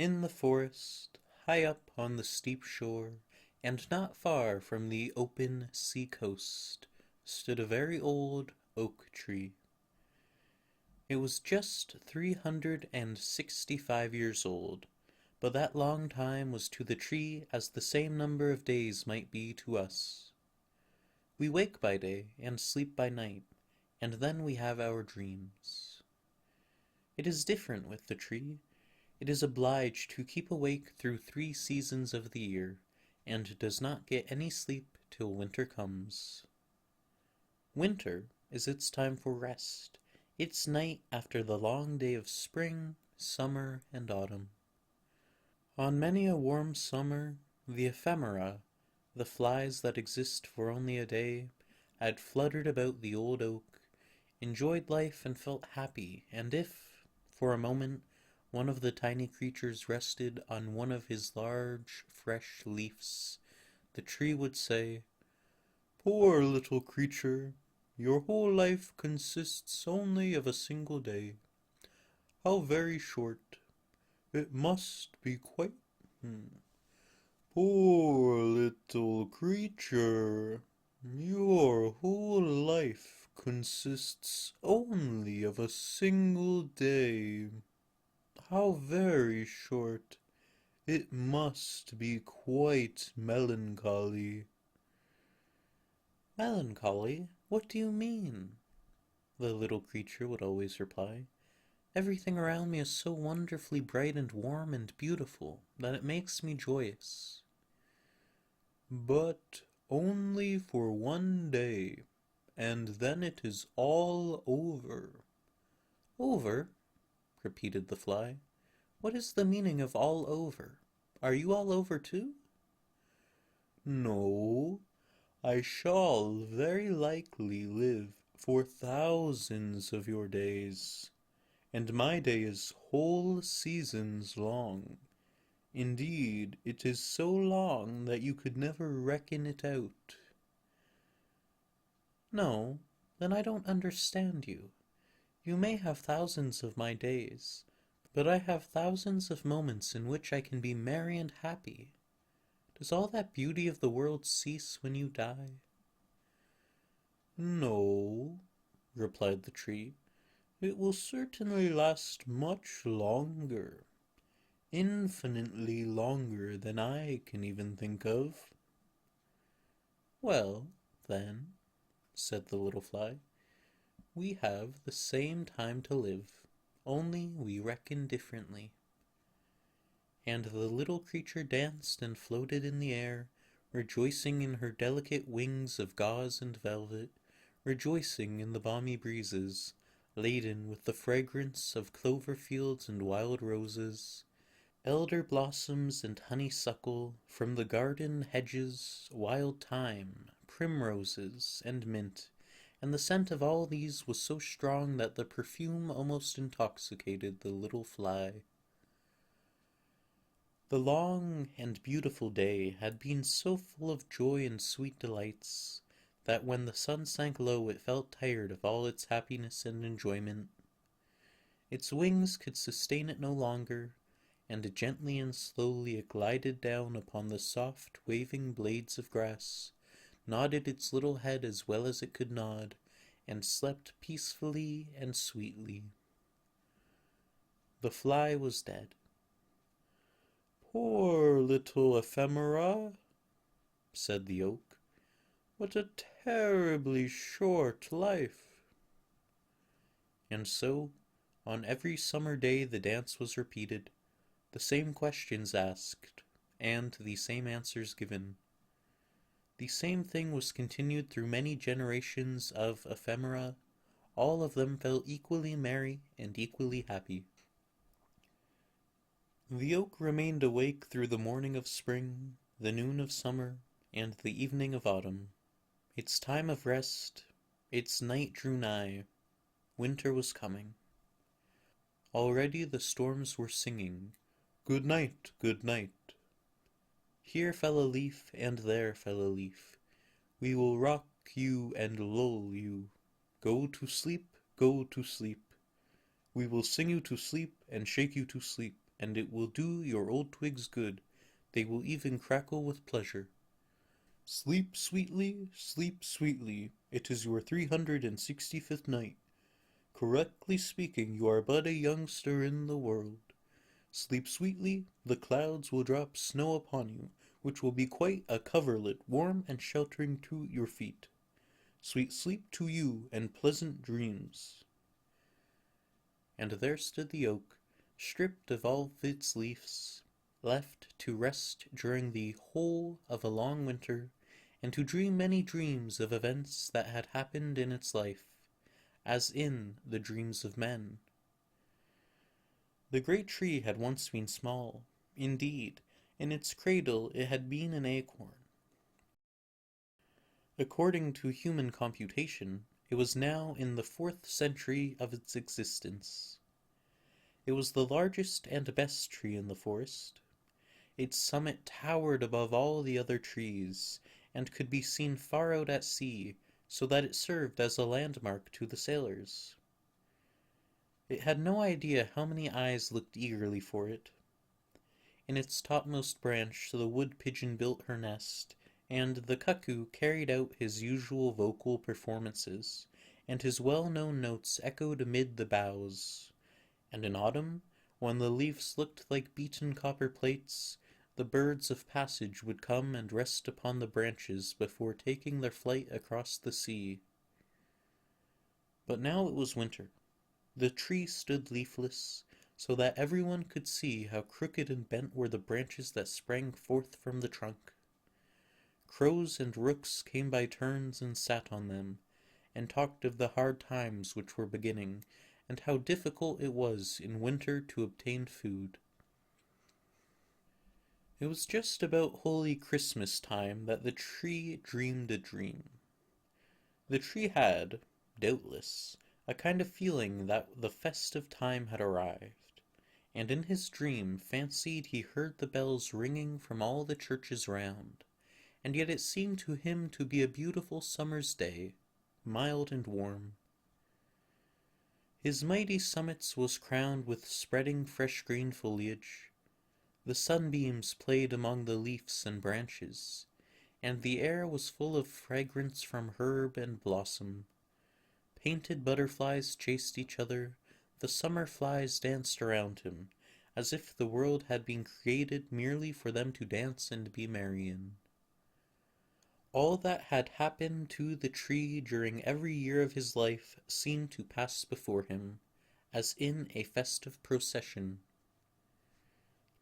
In the forest, high up on the steep shore, and not far from the open sea-coast, stood a very old oak tree. It was just 365 years old, but that long time was to the tree as the same number of days might be to us. We wake by day and sleep by night, and then we have our dreams. It is different with the tree. It is obliged to keep awake through 3 seasons of the year, and does not get any sleep till winter comes. Winter is its time for rest, its night after the long day of spring, summer, and autumn. On many a warm summer, the ephemera, the flies that exist for only a day, had fluttered about the old oak, enjoyed life and felt happy, and if, for a moment, one of the tiny creatures rested on one of his large, fresh leaves, the tree would say, "Poor little creature, your whole life consists only of a single day. How very short. It must be quite... Poor little creature, your whole life consists only of a single day. How very short. It must be quite melancholy." "Melancholy? What do you mean?" the little creature would always reply. "Everything around me is so wonderfully bright and warm and beautiful that it makes me joyous." "But only for one day, and then it is all over." "Over?" repeated the fly. "What is the meaning of all over? Are you all over too?" "No, I shall very likely live for thousands of your days, and my day is whole seasons long. Indeed, it is so long that you could never reckon it out." "No, then I don't understand you. You may have thousands of my days, but I have thousands of moments in which I can be merry and happy. Does all that beauty of the world cease when you die?" "No," replied the tree, "it will certainly last much longer, infinitely longer than I can even think of." "Well, then," said the little fly, "we have the same time to live, only we reckon differently." And the little creature danced and floated in the air, rejoicing in her delicate wings of gauze and velvet, rejoicing in the balmy breezes, laden with the fragrance of clover fields and wild roses, elder blossoms and honeysuckle, from the garden hedges, wild thyme, primroses, and mint, and the scent of all these was so strong that the perfume almost intoxicated the little fly. The long and beautiful day had been so full of joy and sweet delights, that when the sun sank low it felt tired of all its happiness and enjoyment. Its wings could sustain it no longer, and gently and slowly it glided down upon the soft waving blades of grass, nodded its little head as well as it could nod, and slept peacefully and sweetly. The fly was dead. "Poor little ephemera," said the oak. "What a terribly short life." And so, on every summer day the dance was repeated, the same questions asked, and the same answers given. The same thing was continued through many generations of ephemera. All of them felt equally merry and equally happy. The oak remained awake through the morning of spring, the noon of summer, and the evening of autumn. Its time of rest, its night drew nigh. Winter was coming. Already the storms were singing, "Good night, good night." Here fell a leaf, and there fell a leaf. We will rock you and lull you. Go to sleep, go to sleep. We will sing you to sleep, and shake you to sleep, and it will do your old twigs good. They will even crackle with pleasure. Sleep sweetly, sleep sweetly. It is your 365th night. Correctly speaking, you are but a youngster in the world. Sleep sweetly, the clouds will drop snow upon you, which will be quite a coverlet, warm and sheltering to your feet. Sweet sleep to you, and pleasant dreams. And there stood the oak, stripped of all its leaves, left to rest during the whole of a long winter, and to dream many dreams of events that had happened in its life, as in the dreams of men. The great tree had once been small. Indeed, in its cradle it had been an acorn. According to human computation, it was now in the 4th century of its existence. It was the largest and best tree in the forest. Its summit towered above all the other trees, and could be seen far out at sea, so that it served as a landmark to the sailors. It had no idea how many eyes looked eagerly for it. In its topmost branch the wood pigeon built her nest, and the cuckoo carried out his usual vocal performances, and his well-known notes echoed amid the boughs. And in autumn, when the leaves looked like beaten copper plates, the birds of passage would come and rest upon the branches before taking their flight across the sea. But now it was winter. The tree stood leafless, so that everyone could see how crooked and bent were the branches that sprang forth from the trunk. Crows and rooks came by turns and sat on them, and talked of the hard times which were beginning, and how difficult it was in winter to obtain food. It was just about holy Christmas time that the tree dreamed a dream. The tree had, doubtless, a kind of feeling that the festive time had arrived, and in his dream fancied he heard the bells ringing from all the churches round, and yet it seemed to him to be a beautiful summer's day, mild and warm. His mighty summit was crowned with spreading fresh green foliage. The sunbeams played among the leaves and branches, and the air was full of fragrance from herb and blossom. Painted butterflies chased each other, the summer flies danced around him, as if the world had been created merely for them to dance and be merry in. All that had happened to the tree during every year of his life seemed to pass before him, as in a festive procession.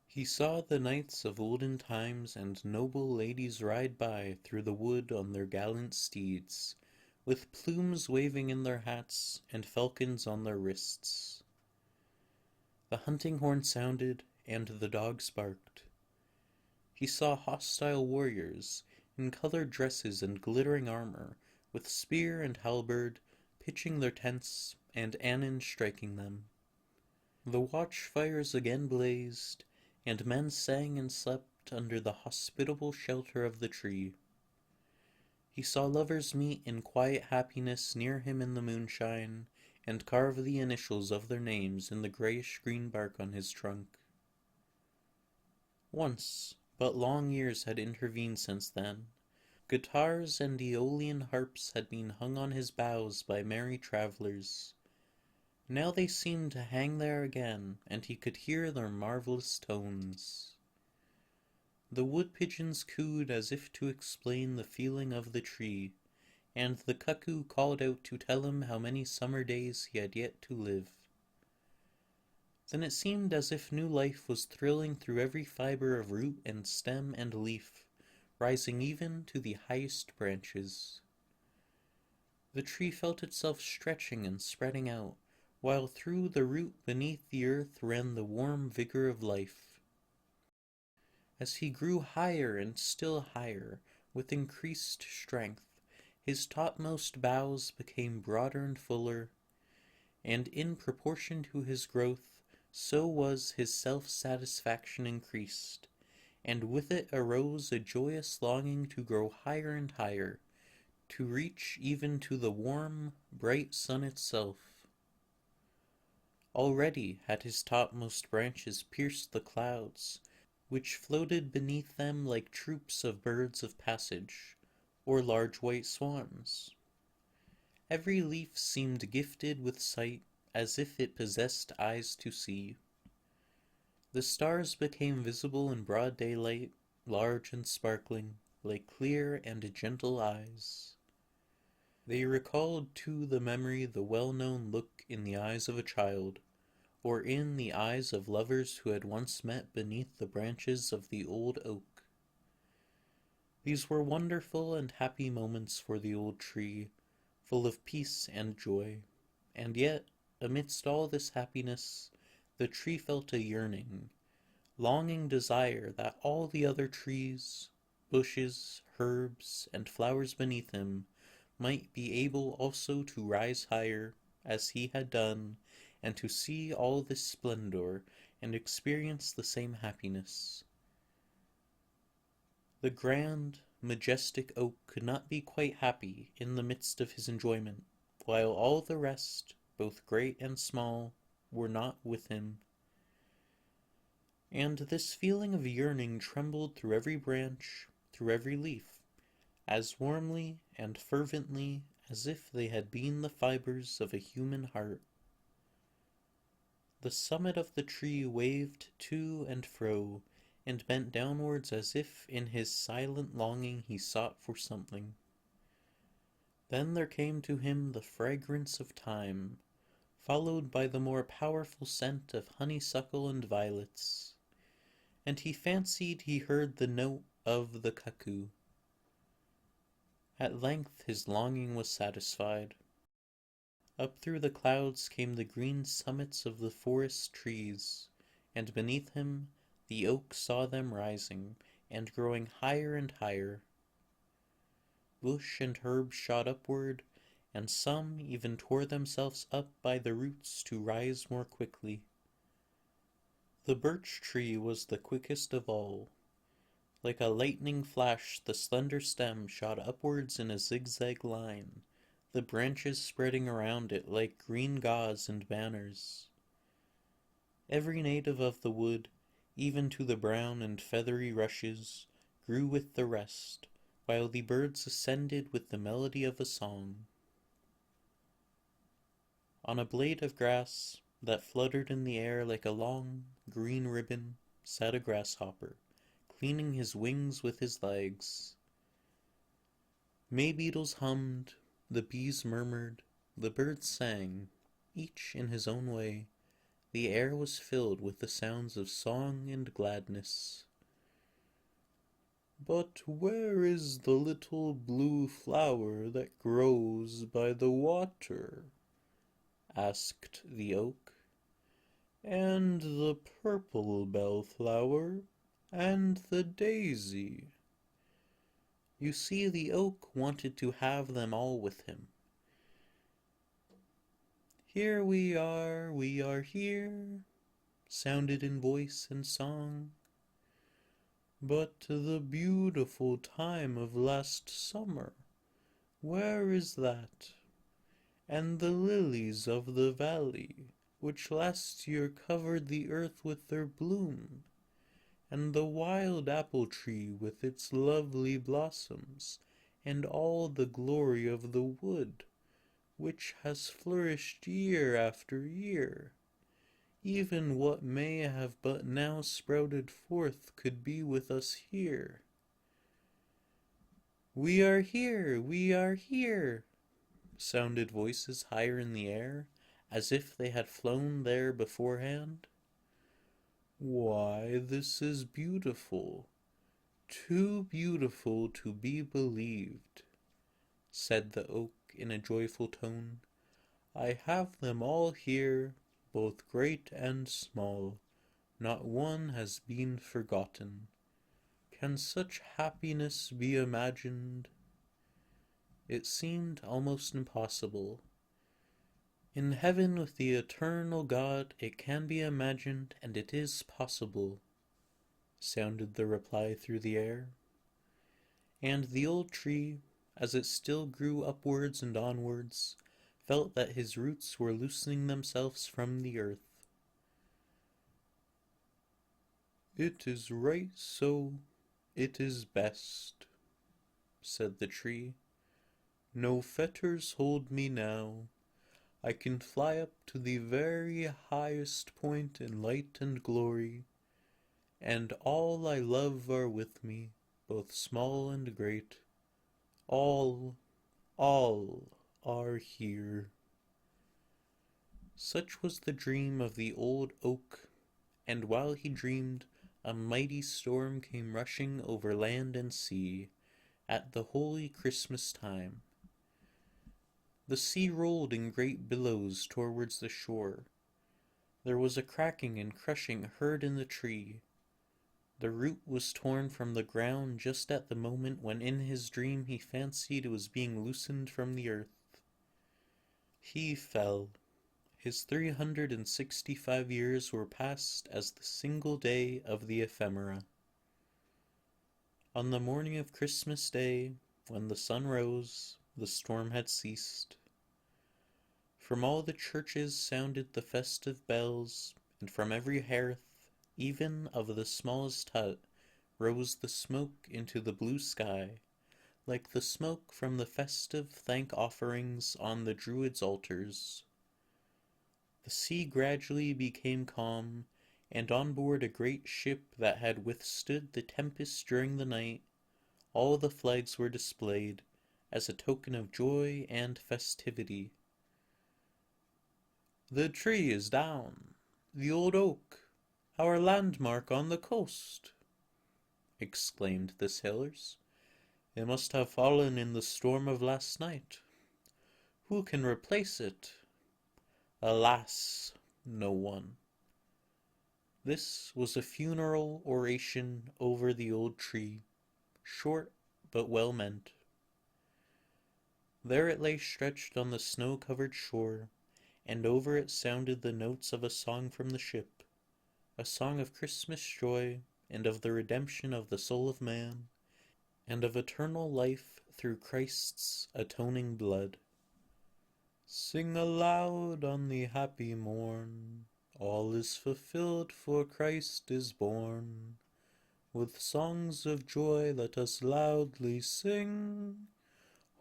He saw the knights of olden times and noble ladies ride by through the wood on their gallant steeds, with plumes waving in their hats and falcons on their wrists. The hunting horn sounded, and the dogs barked. He saw hostile warriors, in colored dresses and glittering armor, with spear and halberd, pitching their tents, and cannon striking them. The watchfires again blazed, and men sang and slept under the hospitable shelter of the tree. He saw lovers meet in quiet happiness near him in the moonshine, and carve the initials of their names in the grayish-green bark on his trunk. Once, but long years had intervened since then. Guitars and Aeolian harps had been hung on his boughs by merry travelers. Now they seemed to hang there again, and he could hear their marvelous tones. The wood-pigeons cooed as if to explain the feeling of the tree, and the cuckoo called out to tell him how many summer days he had yet to live. Then it seemed as if new life was thrilling through every fiber of root and stem and leaf, rising even to the highest branches. The tree felt itself stretching and spreading out, while through the root beneath the earth ran the warm vigor of life. As he grew higher and still higher, with increased strength, his topmost boughs became broader and fuller, and in proportion to his growth, so was his self-satisfaction increased, and with it arose a joyous longing to grow higher and higher, to reach even to the warm, bright sun itself. Already had his topmost branches pierced the clouds, which floated beneath them like troops of birds of passage, or large white swans. Every leaf seemed gifted with sight, as if it possessed eyes to see. The stars became visible in broad daylight, large and sparkling, like clear and gentle eyes. They recalled to the memory the well-known look in the eyes of a child, or in the eyes of lovers who had once met beneath the branches of the old oak. These were wonderful and happy moments for the old tree, full of peace and joy. And yet, amidst all this happiness, the tree felt a yearning, longing desire that all the other trees, bushes, herbs, and flowers beneath him might be able also to rise higher, as he had done, and to see all this splendor and experience the same happiness. The grand, majestic oak could not be quite happy in the midst of his enjoyment, while all the rest, both great and small, were not with him. And this feeling of yearning trembled through every branch, through every leaf, as warmly and fervently as if they had been the fibers of a human heart. The summit of the tree waved to and fro, and bent downwards as if in his silent longing he sought for something. Then there came to him the fragrance of thyme, followed by the more powerful scent of honeysuckle and violets, and he fancied he heard the note of the cuckoo. At length his longing was satisfied. Up through the clouds came the green summits of the forest trees, and beneath him the oak saw them rising, and growing higher and higher. Bush and herb shot upward, and some even tore themselves up by the roots to rise more quickly. The birch tree was the quickest of all. Like a lightning flash the slender stem shot upwards in a zigzag line, the branches spreading around it like green gauze and banners. Every native of the wood, even to the brown and feathery rushes, grew with the rest, while the birds ascended with the melody of a song. On a blade of grass that fluttered in the air like a long, green ribbon sat a grasshopper, cleaning his wings with his legs. May beetles hummed, the bees murmured, the birds sang, each in his own way. The air was filled with the sounds of song and gladness. "But where is the little blue flower that grows by the water?" asked the oak. "And the purple bellflower, and the daisy?" You see, the oak wanted to have them all with him. "Here we are here," sounded in voice and song. "But the beautiful time of last summer, where is that? And the lilies of the valley, which last year covered the earth with their bloom, and the wild apple tree with its lovely blossoms, and all the glory of the wood, which has flourished year after year. Even what may have but now sprouted forth could be with us here." We are here, sounded voices higher in the air, as if they had flown there beforehand. "Why, this is beautiful, too beautiful to be believed," said the oak in a joyful tone. "I have them all here, both great and small. Not one has been forgotten. Can such happiness be imagined?" It seemed almost impossible. In heaven with the eternal God it can be imagined, and it is possible, sounded the reply through the air. And the old tree, as it still grew upwards and onwards, felt that his roots were loosening themselves from the earth. "It is right so, it is best," said the tree. "No fetters hold me now. I can fly up to the very highest point in light and glory, and all I love are with me, both small and great. All, all are here." Such was the dream of the old oak, and while he dreamed, a mighty storm came rushing over land and sea at the holy Christmas time. The sea rolled in great billows towards the shore. There was a cracking and crushing heard in the tree. The root was torn from the ground just at the moment when in his dream he fancied it was being loosened from the earth. He fell. His 365 years were passed as the single day of the ephemera. On the morning of Christmas Day, when the sun rose, the storm had ceased. From all the churches sounded the festive bells, and from every hearth, even of the smallest hut, rose the smoke into the blue sky, like the smoke from the festive thank-offerings on the Druids' altars. The sea gradually became calm, and on board a great ship that had withstood the tempest during the night, all the flags were displayed as a token of joy and festivity. "The tree is down, the old oak, our landmark on the coast," exclaimed the sailors. "It must have fallen in the storm of last night. Who can replace it? Alas, no one." This was a funeral oration over the old tree, short but well meant. There it lay stretched on the snow-covered shore, and over it sounded the notes of a song from the ship, a song of Christmas joy, and of the redemption of the soul of man, and of eternal life through Christ's atoning blood. "Sing aloud on the happy morn, all is fulfilled, for Christ is born. With songs of joy let us loudly sing,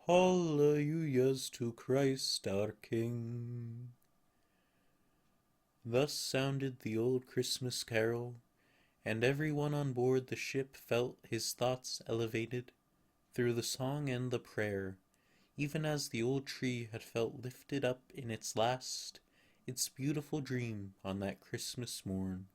hallelujahs to Christ our King." Thus sounded the old Christmas carol, and every one on board the ship felt his thoughts elevated through the song and the prayer, even as the old tree had felt lifted up in its beautiful dream on that Christmas morn.